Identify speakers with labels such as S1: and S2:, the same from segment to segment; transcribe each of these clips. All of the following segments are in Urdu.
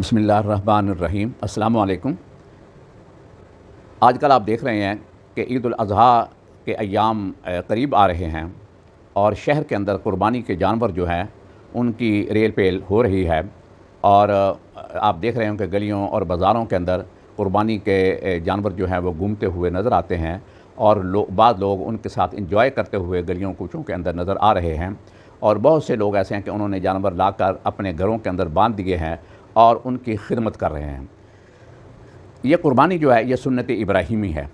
S1: بسم اللہ الرحمن الرحیم۔ السلام علیکم۔ آج کل آپ دیکھ رہے ہیں کہ عید الاضحیٰ کے ایام قریب آ رہے ہیں اور شہر کے اندر قربانی کے جانور جو ہیں ان کی ریل پیل ہو رہی ہے، اور آپ دیکھ رہے ہوں کہ گلیوں اور بازاروں کے اندر قربانی کے جانور جو ہیں وہ گھومتے ہوئے نظر آتے ہیں، اور بعض لوگ ان کے ساتھ انجوائے کرتے ہوئے گلیوں کوچوں کے اندر نظر آ رہے ہیں، اور بہت سے لوگ ایسے ہیں کہ انہوں نے جانور لا کر اپنے گھروں کے اندر باندھ دیے ہیں اور ان کی خدمت کر رہے ہیں۔ یہ قربانی جو ہے یہ سنت ابراہیمی ہے۔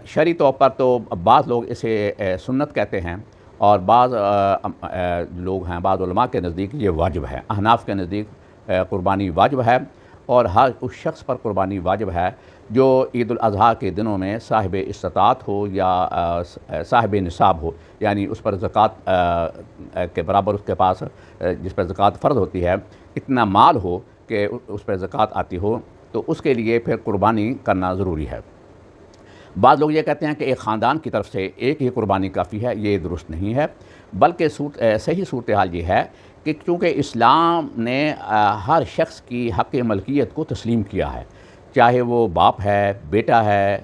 S1: شرعی طور پر تو بعض لوگ اسے سنت کہتے ہیں، اور بعض لوگ ہیں، بعض علماء کے نزدیک یہ واجب ہے۔ احناف کے نزدیک قربانی واجب ہے، اور ہر اس شخص پر قربانی واجب ہے جو عید الاضحیٰ کے دنوں میں صاحب استطاعت ہو یا صاحب نصاب ہو، یعنی اس پر زکوٰۃ کے برابر اس کے پاس جس پر زکوٰۃ فرض ہوتی ہے اتنا مال ہو کہ اس پر زکوٰۃ آتی ہو، تو اس کے لیے پھر قربانی کرنا ضروری ہے۔ بعض لوگ یہ کہتے ہیں کہ ایک خاندان کی طرف سے ایک ہی قربانی کافی ہے، یہ درست نہیں ہے، بلکہ صحیح صورتحال یہ ہے کہ چونکہ اسلام نے ہر شخص کی حق ملکیت کو تسلیم کیا ہے، چاہے وہ باپ ہے، بیٹا ہے،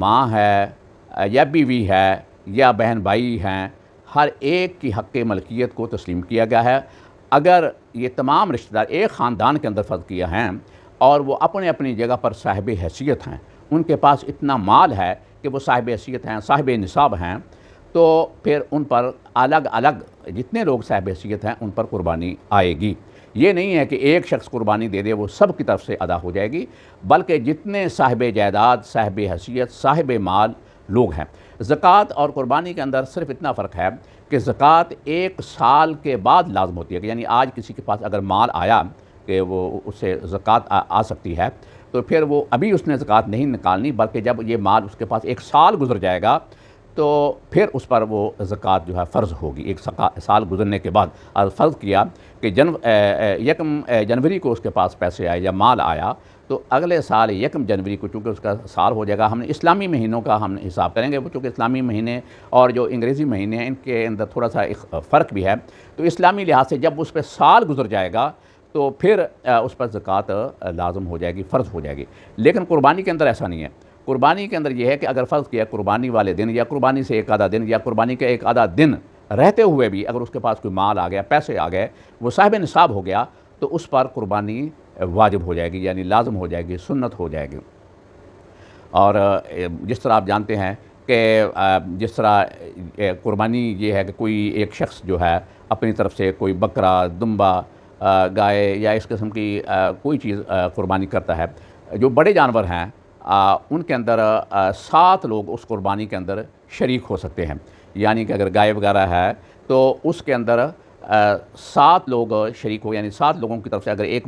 S1: ماں ہے، یا بیوی ہے، یا بہن بھائی ہیں، ہر ایک کی حق ملکیت کو تسلیم کیا گیا ہے۔ اگر یہ تمام رشتہ دار ایک خاندان کے اندر فرض کیا ہیں اور وہ اپنی اپنی جگہ پر صاحب حیثیت ہیں، ان کے پاس اتنا مال ہے کہ وہ صاحب حیثیت ہیں، صاحب نصاب ہیں، تو پھر ان پر الگ الگ جتنے لوگ صاحب حیثیت ہیں ان پر قربانی آئے گی۔ یہ نہیں ہے کہ ایک شخص قربانی دے دے وہ سب کی طرف سے ادا ہو جائے گی، بلکہ جتنے صاحب جائیداد، صاحب حیثیت، صاحب مال لوگ ہیں۔ زکوٰۃ اور قربانی کے اندر صرف اتنا فرق ہے کہ زکوٰۃ 1 سال کے بعد لازم ہوتی ہے، کہ یعنی آج کسی کے پاس اگر مال آیا کہ وہ اس سے زکوٰۃ آ سکتی ہے، تو پھر وہ ابھی اس نے زکوٰۃ نہیں نکالنی، بلکہ جب یہ مال اس کے پاس 1 سال گزر جائے گا تو پھر اس پر وہ زکوٰۃ جو ہے فرض ہوگی۔ 1 سال گزرنے کے بعد فرض کیا کہ 1 جنوری کو اس کے پاس پیسے آئے یا مال آیا، تو اگلے سال 1 جنوری کو چونکہ اس کا سال ہو جائے گا، ہم نے اسلامی مہینوں کا ہم حساب کریں گے، وہ چونکہ اسلامی مہینے اور جو انگریزی مہینے ہیں ان کے اندر تھوڑا سا ایک فرق بھی ہے، تو اسلامی لحاظ سے جب اس پہ سال گزر جائے گا تو پھر اس پر زکوٰۃ لازم ہو جائے گی، فرض ہو جائے گی۔ لیکن قربانی کے اندر ایسا نہیں ہے۔ قربانی کے اندر یہ ہے کہ اگر فرض کیا قربانی والے دن یا قربانی سے 1 آدھا دن یا قربانی کے 1 آدھا دن رہتے ہوئے بھی اگر اس کے پاس کوئی مال آ گیا، پیسے آ گئے، وہ صاحب نصاب ہو گیا، تو اس پر قربانی واجب ہو جائے گی، یعنی لازم ہو جائے گی، سنت ہو جائے گی۔ اور جس طرح آپ جانتے ہیں کہ جس طرح قربانی یہ ہے کہ کوئی ایک شخص جو ہے اپنی طرف سے کوئی بکرا، دمبا، گائے یا اس قسم کی کوئی چیز قربانی کرتا ہے، جو بڑے جانور ہیں ان کے اندر 7 لوگ اس قربانی کے اندر شریک ہو سکتے ہیں، یعنی کہ اگر گائے وغیرہ ہے تو اس کے اندر 7 لوگ شریک ہو، یعنی 7 لوگوں کی طرف سے اگر ایک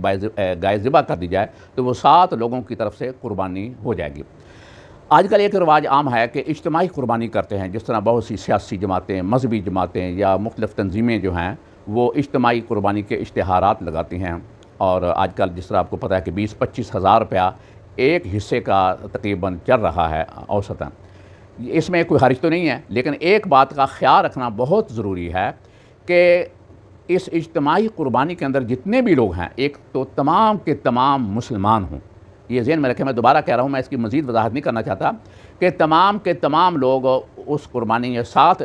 S1: گائے ذبح کر دی جائے تو وہ 7 لوگوں کی طرف سے قربانی ہو جائے گی۔ آج کل ایک رواج عام ہے کہ اجتماعی قربانی کرتے ہیں، جس طرح بہت سی سیاسی جماعتیں، مذہبی جماعتیں یا مختلف تنظیمیں جو ہیں وہ اجتماعی قربانی کے اشتہارات لگاتی ہیں، اور آج کل جس طرح آپ کو پتہ ہے کہ 20-25 ہزار روپیہ ایک حصے کا تقریباً چل رہا ہے اوسطاً۔ اس میں کوئی حرج تو نہیں ہے، لیکن ایک بات کا خیال رکھنا بہت ضروری ہے کہ اس اجتماعی قربانی کے اندر جتنے بھی لوگ ہیں، ایک تو تمام کے تمام مسلمان ہوں۔ یہ ذہن میں رکھیں، میں دوبارہ کہہ رہا ہوں، میں اس کی مزید وضاحت نہیں کرنا چاہتا، کہ تمام کے تمام لوگ اس قربانی یا 7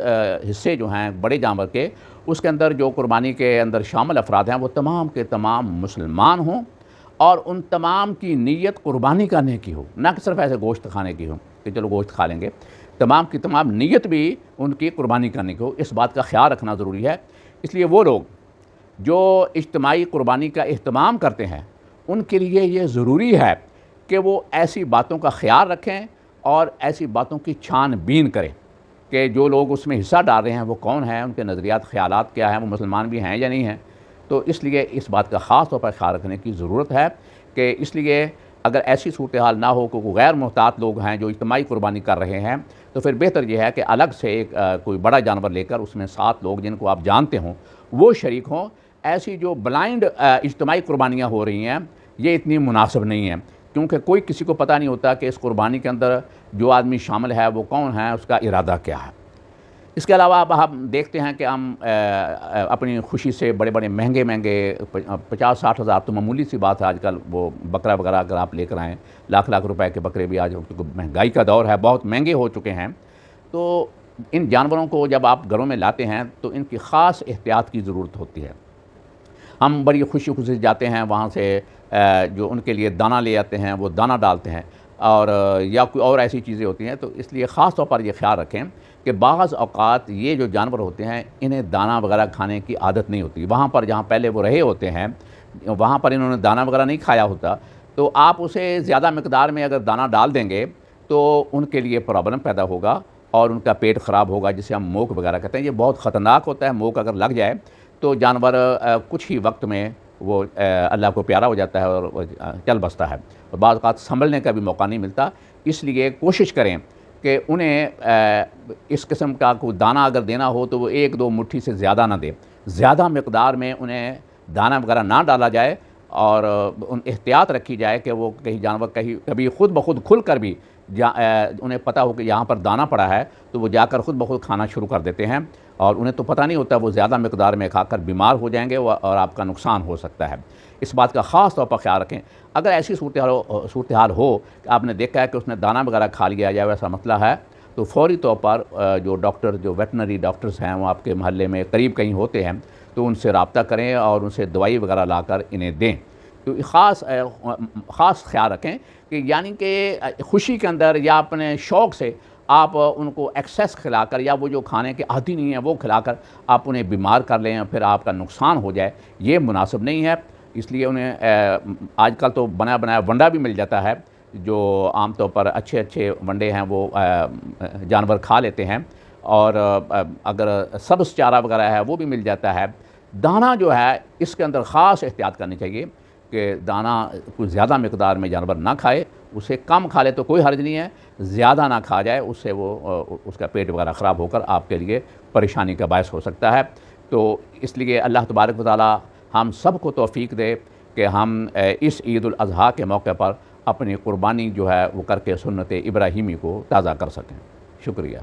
S1: حصے جو ہیں بڑے جانور کے، اس کے اندر جو قربانی کے اندر شامل افراد ہیں وہ تمام کے تمام مسلمان ہوں، اور ان تمام کی نیت قربانی کرنے کی ہو، نہ کہ صرف ایسے گوشت کھانے کی ہو کہ چلو گوشت کھا لیں گے، تمام کی تمام نیت بھی ان کی قربانی کرنے کی ہو۔ اس بات کا خیال رکھنا ضروری ہے۔ اس لیے وہ لوگ جو اجتماعی قربانی کا اہتمام کرتے ہیں ان کے لیے یہ ضروری ہے کہ وہ ایسی باتوں کا خیال رکھیں اور ایسی باتوں کی چھان بین کریں کہ جو لوگ اس میں حصہ ڈال رہے ہیں وہ کون ہیں، ان کے نظریات، خیالات کیا ہیں، وہ مسلمان بھی ہیں یا نہیں ہیں۔ تو اس لیے اس بات کا خاص طور پر خیال رکھنے کی ضرورت ہے کہ اس لیے اگر ایسی صورتحال نہ ہو کہ کوئی غیر محتاط لوگ ہیں جو اجتماعی قربانی کر رہے ہیں، تو پھر بہتر یہ ہے کہ الگ سے ایک کوئی بڑا جانور لے کر اس میں 7 لوگ جن کو آپ جانتے ہوں وہ شریک ہوں۔ ایسی جو بلائنڈ اجتماعی قربانیاں ہو رہی ہیں یہ اتنی مناسب نہیں ہیں، کیونکہ کوئی کسی کو پتہ نہیں ہوتا کہ اس قربانی کے اندر جو آدمی شامل ہے وہ کون ہے، اس کا ارادہ کیا ہے۔ اس کے علاوہ اب ہم دیکھتے ہیں کہ ہم اپنی خوشی سے بڑے بڑے مہنگے 50-60 ہزار تو معمولی سی بات ہے آج کل، وہ بکرا وغیرہ اگر آپ لے کر آئیں، لاکھ روپے کے بکرے بھی آج مہنگائی کا دور ہے، بہت مہنگے ہو چکے ہیں۔ تو ان جانوروں کو جب آپ گھروں میں لاتے ہیں تو ان کی خاص احتیاط کی ضرورت ہوتی ہے۔ ہم بڑی خوشی خوشی جاتے ہیں وہاں سے، جو ان کے لیے دانہ لے آتے ہیں وہ دانہ ڈالتے ہیں، اور یا کوئی اور ایسی چیزیں ہوتی ہیں، تو اس لیے خاص طور پر یہ خیال رکھیں کہ بعض اوقات یہ جو جانور ہوتے ہیں انہیں دانہ وغیرہ کھانے کی عادت نہیں ہوتی، وہاں پر جہاں پہلے وہ رہے ہوتے ہیں وہاں پر انہوں نے دانہ وغیرہ نہیں کھایا ہوتا، تو آپ اسے زیادہ مقدار میں اگر دانہ ڈال دیں گے تو ان کے لیے پرابلم پیدا ہوگا اور ان کا پیٹ خراب ہوگا، جسے ہم موک وغیرہ کہتے ہیں۔ یہ بہت خطرناک ہوتا ہے، موک اگر لگ جائے تو جانور کچھ ہی وقت میں وہ اللہ کو پیارا ہو جاتا ہے اور چل بستا ہے، اور بعض اوقات سنبھلنے کا بھی موقع نہیں ملتا۔ اس لیے کوشش کریں کہ انہیں اس قسم کا کوئی دانہ اگر دینا ہو تو وہ 1-2 مٹھی سے زیادہ نہ دیں، زیادہ مقدار میں انہیں دانہ وغیرہ نہ ڈالا جائے، اور احتیاط رکھی جائے کہ وہ کہیں جانور کبھی خود بخود کھل کر بھی انہیں پتہ ہو کہ یہاں پر دانہ پڑا ہے تو وہ جا کر خود بخود کھانا شروع کر دیتے ہیں، اور انہیں تو پتہ نہیں ہوتا، وہ زیادہ مقدار میں کھا کر بیمار ہو جائیں گے اور آپ کا نقصان ہو سکتا ہے۔ اس بات کا خاص طور پر خیال رکھیں۔ اگر ایسی صورتحال ہو کہ آپ نے دیکھا ہے کہ اس نے دانہ وغیرہ کھا لیا یا ویسا مسئلہ ہے، تو فوری طور پر جو ڈاکٹر، جو ویٹنری ڈاکٹرز ہیں وہ آپ کے محلے میں قریب کہیں ہوتے ہیں، تو ان سے رابطہ کریں اور ان سے دوائی وغیرہ لا کر انہیں دیں۔ تو خاص خیال رکھیں کہ یعنی کہ خوشی کے اندر یا اپنے شوق سے آپ ان کو ایکسیس کھلا کر، یا وہ جو کھانے کے عادی نہیں ہیں وہ کھلا کر آپ انہیں بیمار کر لیں اور پھر آپ کا نقصان ہو جائے، یہ مناسب نہیں ہے۔ اس لیے انہیں آج کل تو بنایا ونڈا بھی مل جاتا ہے، جو عام طور پر اچھے ونڈے ہیں وہ جانور کھا لیتے ہیں، اور اگر سبز چارہ وغیرہ ہے وہ بھی مل جاتا ہے۔ دانہ جو ہے اس کے اندر خاص احتیاط کرنی چاہیے کہ دانہ کوئی زیادہ مقدار میں جانور نہ کھائے، اسے کم کھا لے تو کوئی حرج نہیں ہے، زیادہ نہ کھا جائے، اس سے اس کا پیٹ وغیرہ خراب ہو کر آپ کے لیے پریشانی کا باعث ہو سکتا ہے۔ تو اس لیے اللہ تبارک و تعالی ہم سب کو توفیق دے کہ ہم اس عید الاضحیٰ کے موقع پر اپنی قربانی جو ہے وہ کر کے سنت ابراہیمی کو تازہ کر سکیں۔ شکریہ۔